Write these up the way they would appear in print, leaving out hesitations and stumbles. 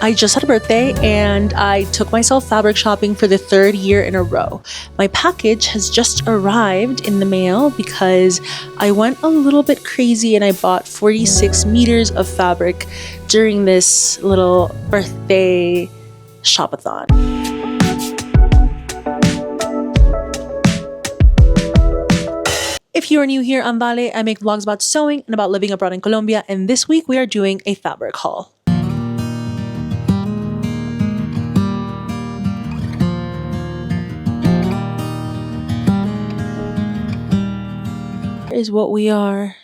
I just had a birthday and I took myself fabric shopping for the third year in a row. My package has just arrived in the mail because I went a little bit crazy and I bought 46 meters of fabric during this little birthday shopathon. If you are new here, I'm Vale. I make vlogs about sewing and about living abroad in Colombia, and this week we are doing a fabric haul. Is what we are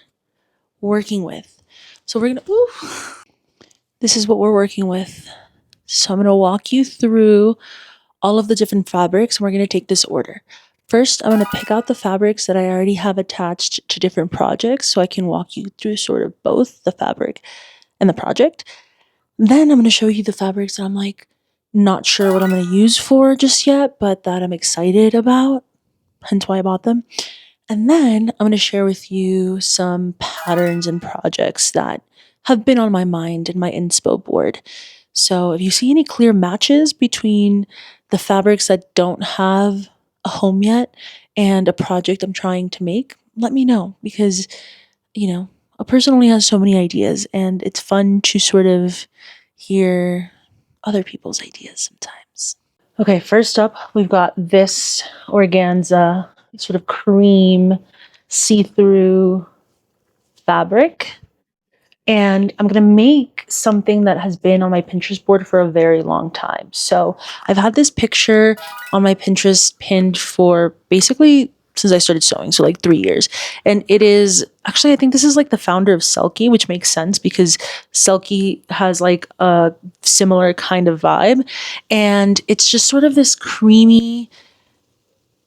working with. So we're gonna, this is what we're working with. So I'm gonna walk you through all of the different fabrics and we're gonna take this order. First, I'm gonna pick out the fabrics that I already have attached to different projects so I can walk you through sort of both the fabric and the project. Then I'm gonna show you the fabrics that I'm like not sure what I'm gonna use for just yet, but that I'm excited about, hence why I bought them. And then I'm going to share with you some patterns and projects that have been on my mind and my inspo board. So if you see any clear matches between the fabrics that don't have a home yet and a project I'm trying to make, let me know because, a person only has so many ideas and it's fun to sort of hear other people's ideas sometimes. Okay, first up, we've got this organza sort of cream see-through fabric. And I'm going to make something that has been on my Pinterest board for a very long time. So I've had this picture on my Pinterest pinned for basically since I started sewing, so like 3 years. And it is actually, I think this is like the founder of Selkie, which makes sense because Selkie has like a similar kind of vibe. And it's just sort of this creamy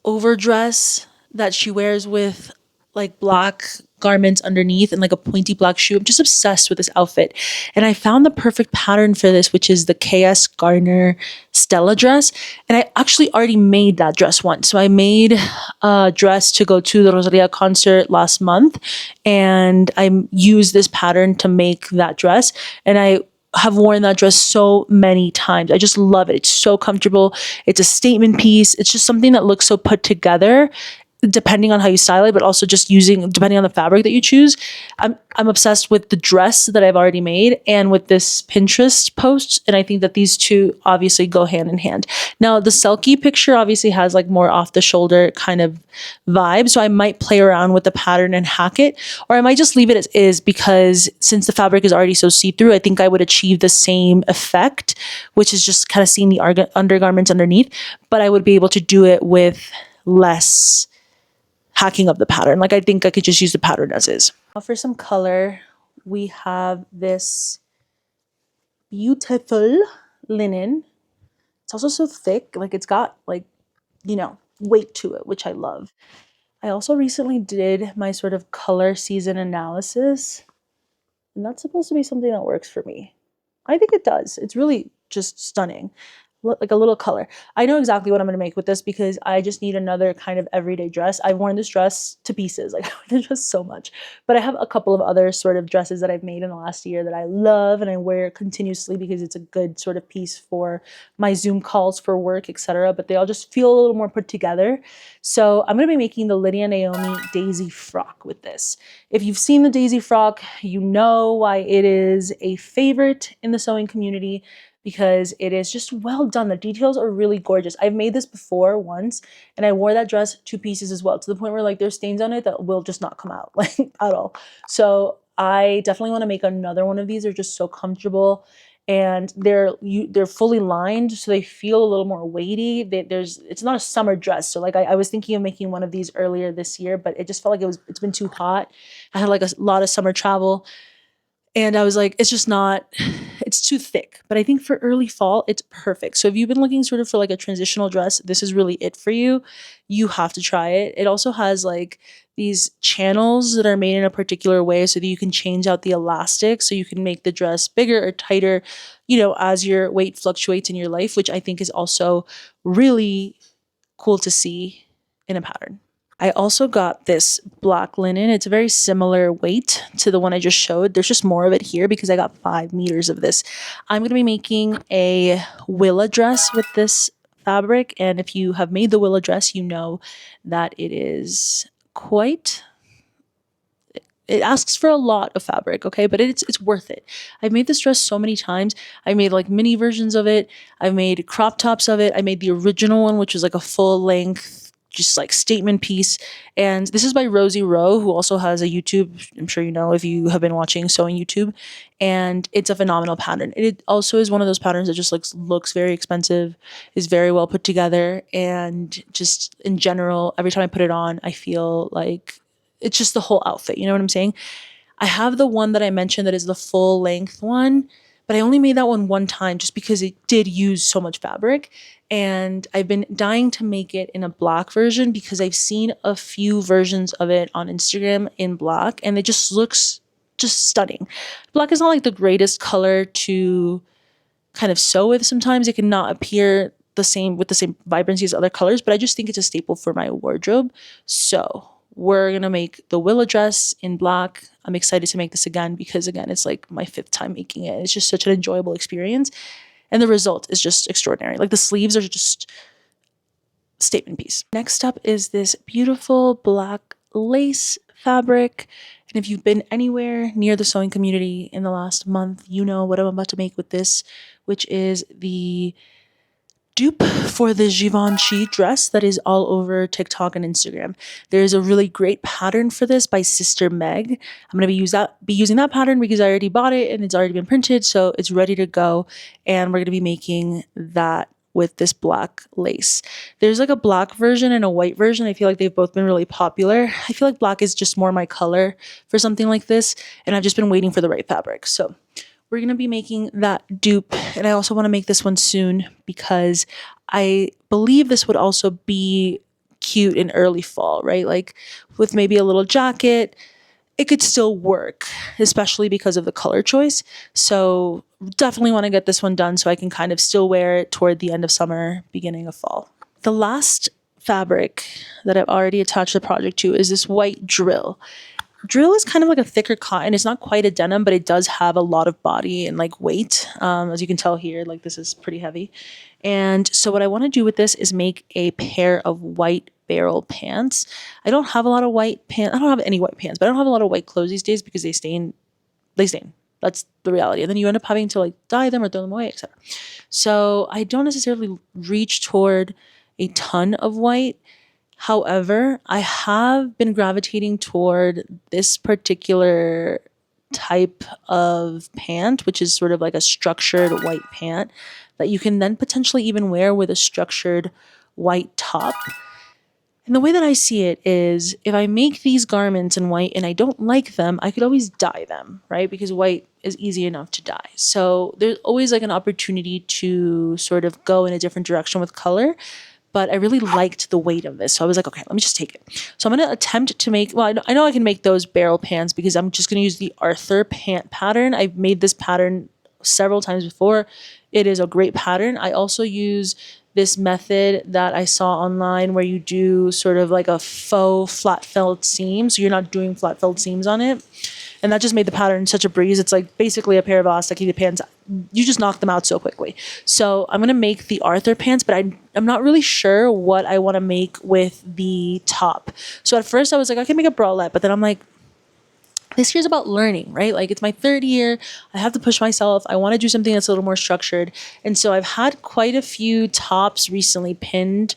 overdress that she wears with like black garments underneath and like a pointy black shoe. I'm just obsessed with this outfit. And I found the perfect pattern for this, which is the KS Garner Stella dress. And I actually already made that dress once. So I made a dress to go to the Rosalia concert last month. And I used this pattern to make that dress. And I have worn that dress so many times. I just love it. It's so comfortable. It's a statement piece. It's just something that looks so put together depending on how you style it, but also just depending on the fabric that you choose. I'm obsessed with the dress that I've already made and with this Pinterest post. And I think that these two obviously go hand in hand. Now the Selkie picture obviously has like more off the shoulder kind of vibe. So I might play around with the pattern and hack it, or I might just leave it as is because since the fabric is already so see-through, I think I would achieve the same effect, which is just kind of seeing the undergarments underneath, but I would be able to do it with less hacking up the pattern. Like I think I could just use the pattern as is. Now for some color, we have this beautiful linen. It's also so thick, like it's got like, weight to it, which I love. I also recently did my sort of color season analysis, and that's supposed to be something that works for me. I think it does. It's really just stunning. Like a little color. I know exactly what I'm going to make with this because I just need another kind of everyday dress. I've worn this dress to pieces. Like I wear this dress so much. But I have a couple of other sort of dresses that I've made in the last year that I love and I wear continuously because it's a good sort of piece for my Zoom calls for work, etc. But they all just feel a little more put together. So I'm going to be making the Lydia Naomi Daisy frock with this. If you've seen the Daisy frock, you know why it is a favorite in the sewing community, because it is just well done. The details are really gorgeous. I've made this before once and I wore that dress 2 pieces as well, to the point where like there's stains on it that will just not come out like at all. So I definitely want to make another one of these. They're just so comfortable and they're fully lined, so they feel a little more weighty. It's not a summer dress. So like I was thinking of making one of these earlier this year, but it just felt like it's been too hot. I had like a lot of summer travel. And I was like, it's too thick. But I think for early fall, it's perfect. So if you've been looking sort of for like a transitional dress, this is really it for you. You have to try it. It also has like these channels that are made in a particular way so that you can change out the elastic. So you can make the dress bigger or tighter, as your weight fluctuates in your life, which I think is also really cool to see in a pattern. I also got this black linen. It's a very similar weight to the one I just showed. There's just more of it here because I got 5 meters of this. I'm going to be making a Willa dress with this fabric. And if you have made the Willa dress, you know that it is quite, it asks for a lot of fabric, okay, but it's worth it. I've made this dress so many times. I made like mini versions of it. I've made crop tops of it. I made the original one, which was like a full length, just like statement piece. And this is by Rosie Rowe, who also has a YouTube. I'm sure you know if you have been watching sewing YouTube. And it's a phenomenal pattern. It also is one of those patterns that just looks very expensive, is very well put together, and just in general, every time I put it on, I feel like it's just the whole outfit. You know what I'm saying? I have the one that I mentioned that is the full length one, but I only made that one time just because it did use so much fabric. And I've been dying to make it in a black version because I've seen a few versions of it on Instagram in black and it just looks just stunning. Black is not like the greatest color to kind of sew with sometimes. It can not appear the same with the same vibrancy as other colors, but I just think it's a staple for my wardrobe. So we're gonna make the Willa dress in black. I'm excited to make this again because again, it's like my 5th time making it. It's just such an enjoyable experience. And the result is just extraordinary. Like the sleeves are just statement piece. Next up is this beautiful black lace fabric. And if you've been anywhere near the sewing community in the last month, you know what I'm about to make with this, which is the dupe for the Givenchy dress that is all over TikTok and Instagram. There's a really great pattern for this by Sister Meg. I'm going to be using that pattern because I already bought it and it's already been printed, so it's ready to go. And we're going to be making that with this black lace. There's like a black version and a white version. I feel like they've both been really popular. I feel like black is just more my color for something like this, and I've just been waiting for the right fabric. So we're going to be making that dupe, and I also want to make this one soon because I believe this would also be cute in early fall, right? Like with maybe a little jacket, it could still work, especially because of the color choice. So definitely want to get this one done so I can kind of still wear it toward the end of summer, beginning of fall. The last fabric that I've already attached the project to is this white drill. Drill is kind of like a thicker cotton. It's not quite a denim, but it does have a lot of body and like weight. As you can tell here, like this is pretty heavy. And so what I want to do with this is make a pair of white barrel pants. I don't have a lot of white pants. I don't have any white pants, but I don't have a lot of white clothes these days because they stain. They stain. That's the reality. And then you end up having to like dye them or throw them away, etc. So I don't necessarily reach toward a ton of white. However, I have been gravitating toward this particular type of pant, which is sort of like a structured white pant that you can then potentially even wear with a structured white top. And the way that I see it is if I make these garments in white and I don't like them, I could always dye them, right? Because white is easy enough to dye. So there's always like an opportunity to sort of go in a different direction with color. But I really liked the weight of this. So I was like, okay, let me just take it. So I'm going to attempt to make, well, I know I can make those barrel pants because I'm just going to use the Arthur pant pattern. I've made this pattern several times before. It is a great pattern. I also use this method that I saw online where you do sort of like a faux flat felt seam. So you're not doing flat felt seams on it. And that just made the pattern such a breeze. It's like basically a pair of elasticated pants. You just knock them out so quickly. So I'm going to make the Arthur pants, but I'm not really sure what I want to make with the top. So at first I was like, I can make a bralette, but then I'm like, this year's about learning, right? Like it's my 3rd year. I have to push myself. I want to do something that's a little more structured. And so I've had quite a few tops recently pinned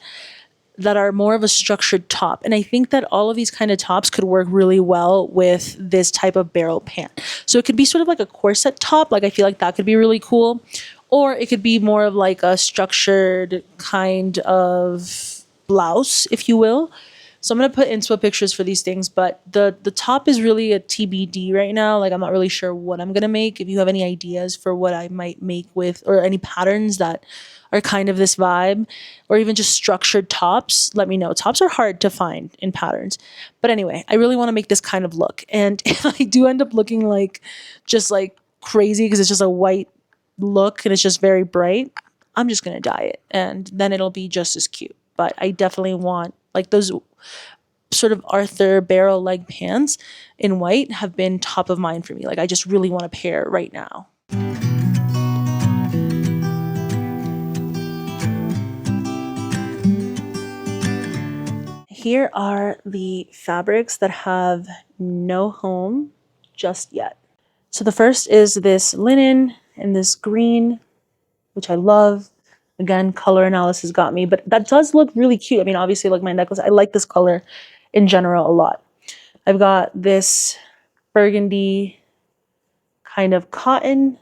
that are more of a structured top. And I think that all of these kind of tops could work really well with this type of barrel pant. So it could be sort of like a corset top. Like I feel like that could be really cool. Or it could be more of like a structured kind of blouse, if you will. So I'm going to put inspo pictures for these things, but the top is really a TBD right now. Like I'm not really sure what I'm going to make. If you have any ideas for what I might make with, or any patterns that are kind of this vibe, or even just structured tops, let me know. Tops are hard to find in patterns. But anyway, I really want to make this kind of look. And if I do end up looking like just like crazy because it's just a white look and it's just very bright, I'm just going to dye it and then it'll be just as cute. But I definitely want like those sort of Arthur barrel leg pants in white have been top of mind for me. Like I just really want a pair right now. Here are the fabrics that have no home just yet. So the first is this linen and this green, which I love. Again, color analysis got me, but that does look really cute. I mean, obviously, like my necklace, I like this color in general a lot. I've got this burgundy kind of cotton,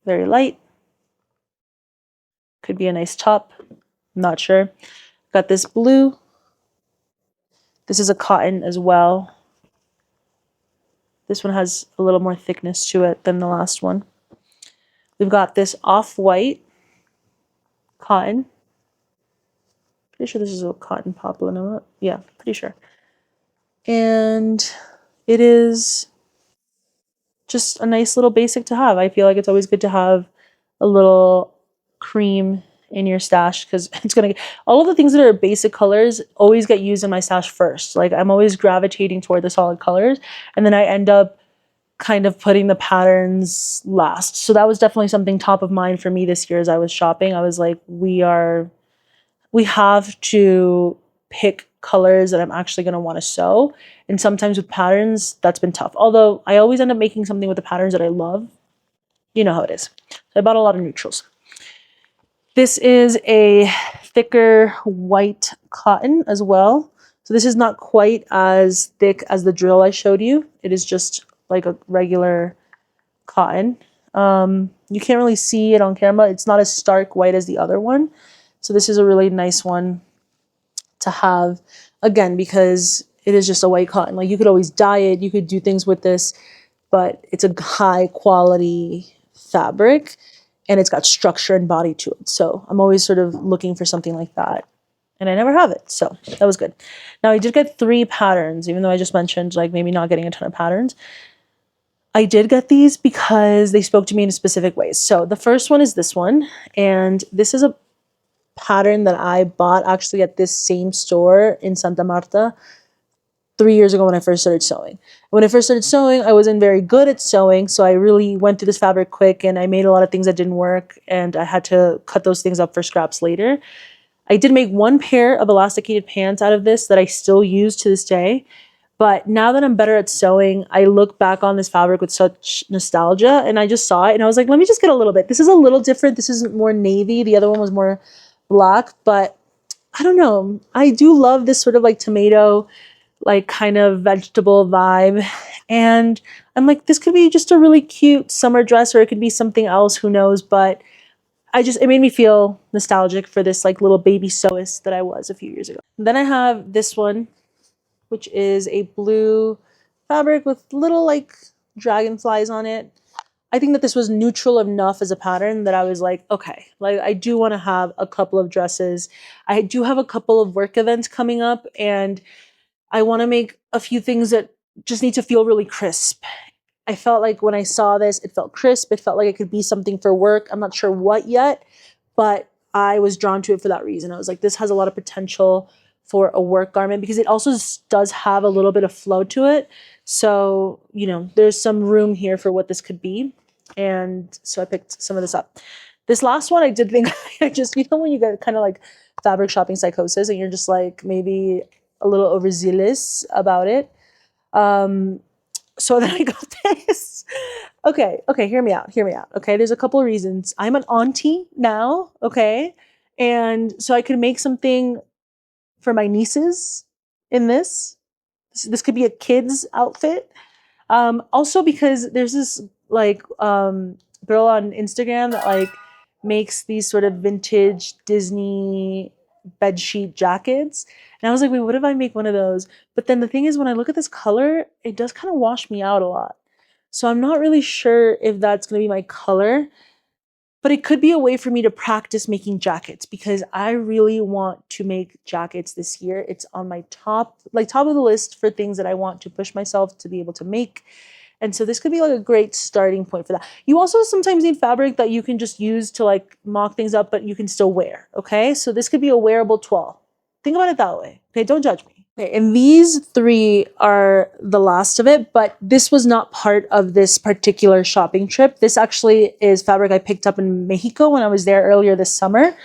very light. Could be a nice top, not sure. Got this blue. This is a cotton as well. This one has a little more thickness to it than the last one. We've got this off-white cotton. Pretty sure this is a cotton poplin. Yeah, pretty sure. And it is just a nice little basic to have. I feel like it's always good to have a little cream in your stash because it's going to, all of the things that are basic colors always get used in my stash first. Like I'm always gravitating toward the solid colors and then I end up kind of putting the patterns last. So that was definitely something top of mind for me this year as I was shopping. I was like, we have to pick colors that I'm actually going to want to sew. And sometimes with patterns, that's been tough. Although I always end up making something with the patterns that I love. You know how it is. So I bought a lot of neutrals. This is a thicker white cotton as well. So this is not quite as thick as the drill I showed you. It is just like a regular cotton. You can't really see it on camera. It's not as stark white as the other one. So this is a really nice one to have, again, because it is just a white cotton. Like you could always dye it, you could do things with this, but it's a high quality fabric and it's got structure and body to it. So I'm always sort of looking for something like that. And I never have it, so that was good. Now I did get 3 patterns, even though I just mentioned like maybe not getting a ton of patterns. I did get these because they spoke to me in specific ways. So the first one is this one, and this is a pattern that I bought actually at this same store in Santa Marta 3 years ago when I first started sewing. When I first started sewing, I wasn't very good at sewing, so I really went through this fabric quick and I made a lot of things that didn't work and I had to cut those things up for scraps later. I did make 1 pair of elasticated pants out of this that I still use to this day. But now that I'm better at sewing, I look back on this fabric with such nostalgia and I just saw it and I was like, let me just get a little bit. This is a little different. This is more navy. The other one was more black, but I don't know. I do love this sort of like tomato, like kind of vegetable vibe. And I'm like, this could be just a really cute summer dress or it could be something else, who knows? But it made me feel nostalgic for this like little baby sewist that I was a few years ago. Then I have this one, which is a blue fabric with little like dragonflies on it. I think that this was neutral enough as a pattern that I was like, okay, like I do want to have a couple of dresses. I do have a couple of work events coming up and I want to make a few things that just need to feel really crisp. I felt like when I saw this, it felt crisp. It felt like it could be something for work. I'm not sure what yet, but I was drawn to it for that reason. I was like, this has a lot of potential for a work garment because it also does have a little bit of flow to it. So, you know, there's some room here for what this could be. And so I picked some of this up. This last one, I did think, I just, you know, when you get kind of like fabric shopping psychosis and you're just like maybe a little overzealous about it. So then I got this. Okay, hear me out. Okay, there's a couple of reasons. I'm an auntie now, okay? And so I could make something for my nieces in this. This could be a kid's outfit. Also because there's this like girl on Instagram that like makes these sort of vintage Disney bedsheet jackets. And I was like, wait, what if I make one of those? But then the thing is, when I look at this color, it does kind of wash me out a lot. So I'm not really sure if that's going to be my color, but it could be a way for me to practice making jackets because I really want to make jackets this year. It's on my top of the list for things that I want to push myself to be able to make. And so this could be like a great starting point for that. You also sometimes need fabric that you can just use to like mock things up, but you can still wear. Okay. So this could be a wearable toile. Think about it that way. Okay, don't judge me. Okay, and these three are the last of it, but this was not part of this particular shopping trip. This actually is fabric I picked up in Mexico when I was there earlier this summer.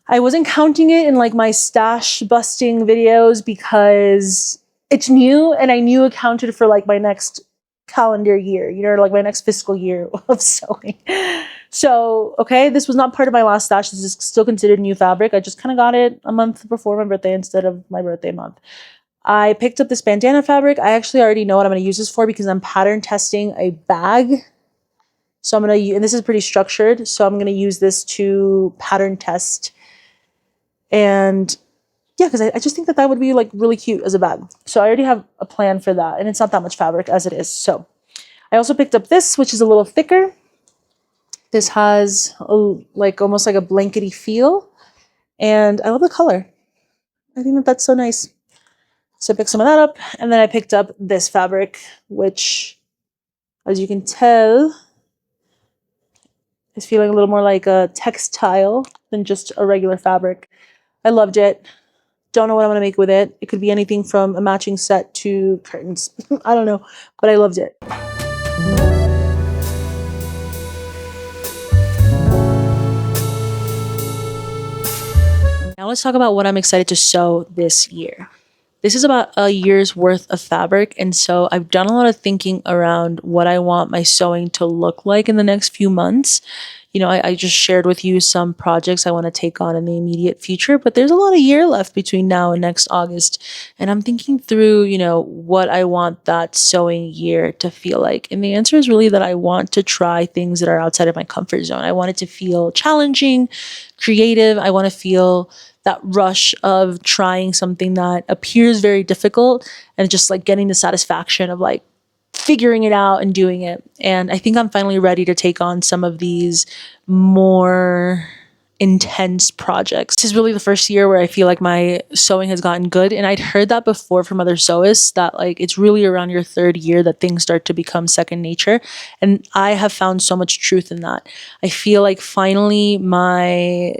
I wasn't counting it in like my stash busting videos because it's new and I knew it counted for like my next calendar year, you know, like my next fiscal year of sewing. So, okay, this was not part of my last stash. This is still considered new fabric. I just kind of got it a month before my birthday instead of my birthday month. I picked up this bandana fabric. I actually already know what I'm going to use this for because I'm pattern testing a bag. So I'm going to, and this is pretty structured. So I'm going to use this to pattern test. And yeah, because I just think that that would be like really cute as a bag. So I already have a plan for that. And it's not that much fabric as it is. So I also picked up this, which is a little thicker. This has like almost like a blankety feel. And I love the color. I think that that's so nice. So I picked some of that up. And then I picked up this fabric, which, as you can tell, is feeling a little more like a textile than just a regular fabric. I loved it. Don't know what I'm going to make with it. It could be anything from a matching set to curtains. I don't know, but I loved it. Now let's talk about what I'm excited to sew this year. This is about a year's worth of fabric, and so I've done a lot of thinking around what I want my sewing to look like in the next few months. You know, I just shared with you some projects I want to take on in the immediate future, but there's a lot of year left between now and next August. And I'm thinking through, you know, what I want that sewing year to feel like. And the answer is really that I want to try things that are outside of my comfort zone. I want it to feel challenging, creative. I want to feel that rush of trying something that appears very difficult and just like getting the satisfaction of like figuring it out and doing it. And I think I'm finally ready to take on some of these more intense projects. This is really the first year where I feel like my sewing has gotten good. And I'd heard that before from other sewists that like it's really around your third year that things start to become second nature. And I have found so much truth in that. I feel like finally my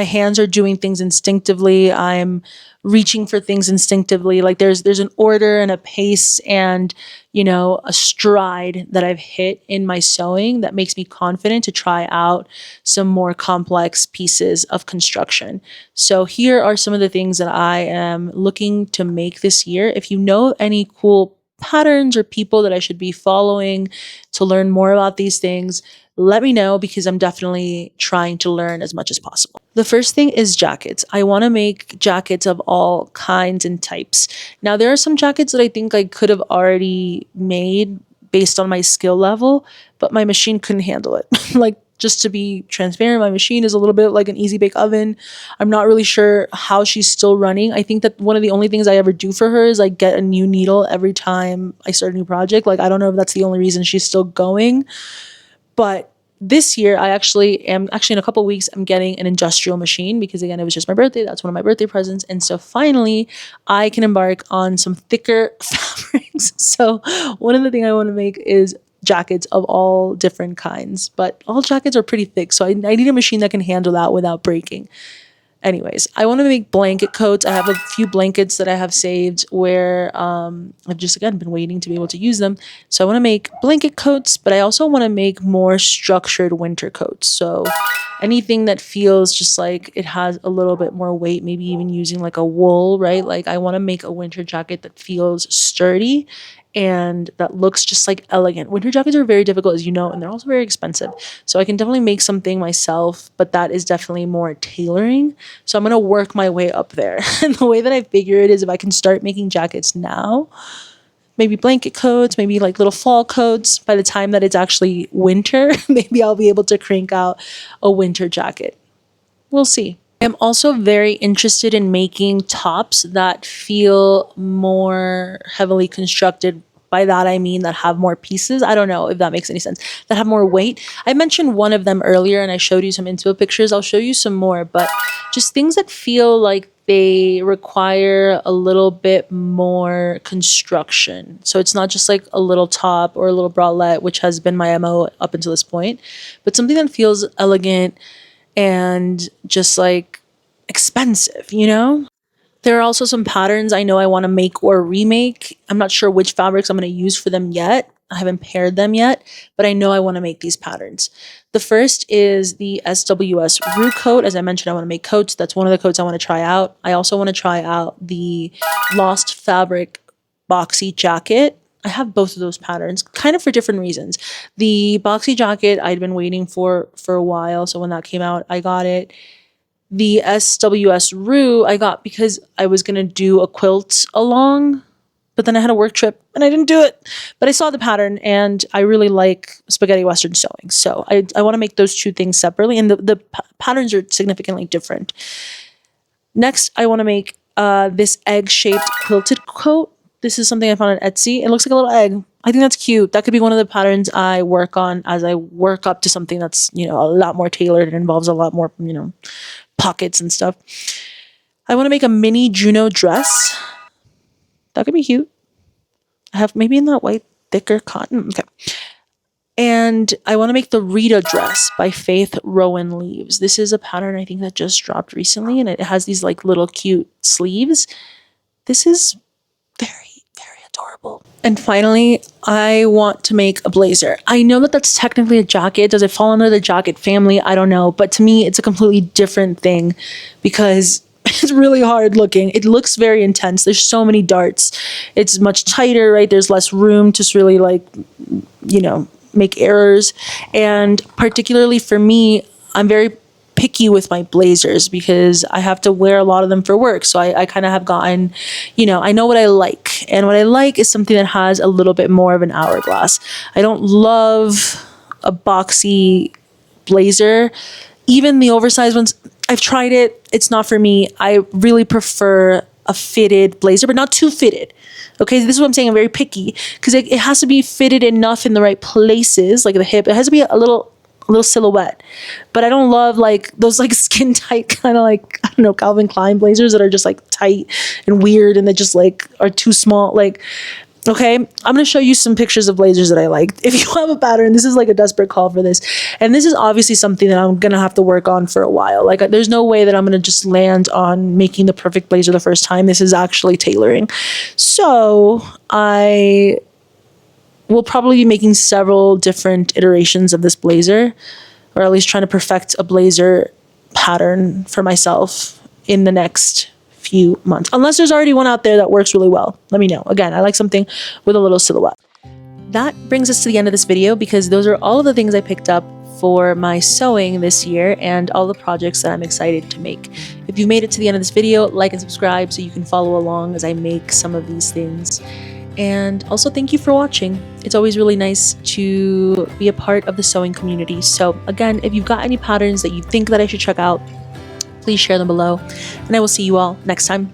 hands are doing things instinctively. I'm reaching for things instinctively. Like there's an order and a pace and, you know, a stride that I've hit in my sewing that makes me confident to try out some more complex pieces of construction. So here are some of the things that I am looking to make this year. If you know any cool patterns or people that I should be following to learn more about these things, let me know because I'm definitely trying to learn as much as possible. The first thing is jackets. I want to make jackets of all kinds and types. Now, there are some jackets that I think I could have already made based on my skill level, but my machine couldn't handle it. Like, just to be transparent, my machine is a little bit like an easy bake oven. I'm not really sure how she's still running. I think that one of the only things I ever do for her is like get a new needle every time I start a new project. Like, I don't know if that's the only reason she's still going. But this year, I actually in a couple of weeks, I'm getting an industrial machine because again, it was just my birthday. That's one of my birthday presents. And so finally, I can embark on some thicker fabrics. So one of the things I want to make is jackets of all different kinds, but all jackets are pretty thick. So I need a machine that can handle that without breaking. Anyways, I want to make blanket coats. I have a few blankets that I have saved where I've just, again, been waiting to be able to use them. So I want to make blanket coats, but I also want to make more structured winter coats. So anything that feels just like it has a little bit more weight, maybe even using like a wool, right? Like I want to make a winter jacket that feels sturdy and that looks just like elegant. Winter jackets are very difficult, as you know, and they're also very expensive. So I can definitely make something myself, but that is definitely more tailoring. So I'm going to work my way up there. And the way that I figure it is if I can start making jackets now, maybe blanket coats, maybe like little fall coats, by the time that it's actually winter, maybe I'll be able to crank out a winter jacket. We'll see. I'm also very interested in making tops that feel more heavily constructed. By that, I mean that have more pieces. I don't know if that makes any sense. That have more weight. I mentioned one of them earlier and I showed you some inspo pictures. I'll show you some more, but just things that feel like they require a little bit more construction. So it's not just like a little top or a little bralette, which has been my MO up until this point, but something that feels elegant and just like expensive, you know? There are also some patterns I know I want to make or remake. I'm not sure which fabrics I'm going to use for them yet. I haven't paired them yet, but I know I want to make these patterns. The first is the SWS Rue coat. As I mentioned, I want to make coats. That's one of the coats I want to try out. I also want to try out the Lost Fabric boxy jacket. I have both of those patterns, kind of for different reasons. The boxy jacket I'd been waiting for a while, so when that came out, I got it. The SWS Rue I got because I was going to do a quilt along, but then I had a work trip and I didn't do it. But I saw the pattern and I really like spaghetti western sewing. So I want to make those two things separately, and the patterns are significantly different. Next, I want to make this egg-shaped quilted coat. This is something I found on Etsy. It looks like a little egg. I think that's cute. That could be one of the patterns I work on as I work up to something that's, a lot more tailored and involves a lot more, pockets and stuff. I want to make a mini Juno dress. That could be cute. I have maybe in that white, thicker cotton. Okay. And I want to make the Rita dress by Faith Rowan Leaves. This is a pattern I think that just dropped recently, and it has these like little cute sleeves. This is very, very adorable. And finally, I want to make a blazer. I know that that's technically a jacket. Does it fall under the jacket family? I don't know. But to me, it's a completely different thing because it's really hard looking. It looks very intense. There's so many darts. It's much tighter, right? There's less room to really make errors. And particularly for me, I'm very picky with my blazers because I have to wear a lot of them for work. So I kind of have gotten, I know what I like. And what I like is something that has a little bit more of an hourglass. I don't love a boxy blazer. Even the oversized ones, I've tried it. It's not for me. I really prefer a fitted blazer, but not too fitted. Okay, this is what I'm saying. I'm very picky because it has to be fitted enough in the right places, like the hip. It has to be a little silhouette. But I don't love like those like skin tight kind of like, I don't know, Calvin Klein blazers that are just like tight and weird and they just like are too small. Like, okay, I'm going to show you some pictures of blazers that I like. If you have a pattern, this is like a desperate call for this. And this is obviously something that I'm going to have to work on for a while. Like there's no way that I'm going to just land on making the perfect blazer the first time. This is actually tailoring. So I will probably be making several different iterations of this blazer, or at least trying to perfect a blazer pattern for myself in the next few months. Unless there's already one out there that works really well. Let me know. Again, I like something with a little silhouette. That brings us to the end of this video because those are all of the things I picked up for my sewing this year and all the projects that I'm excited to make. If you've made it to the end of this video, like and subscribe so you can follow along as I make some of these things. And also thank you for watching. It's always really nice to be a part of the sewing community. So again, if you've got any patterns that you think that I should check out, please share them below. And I will see you all next time.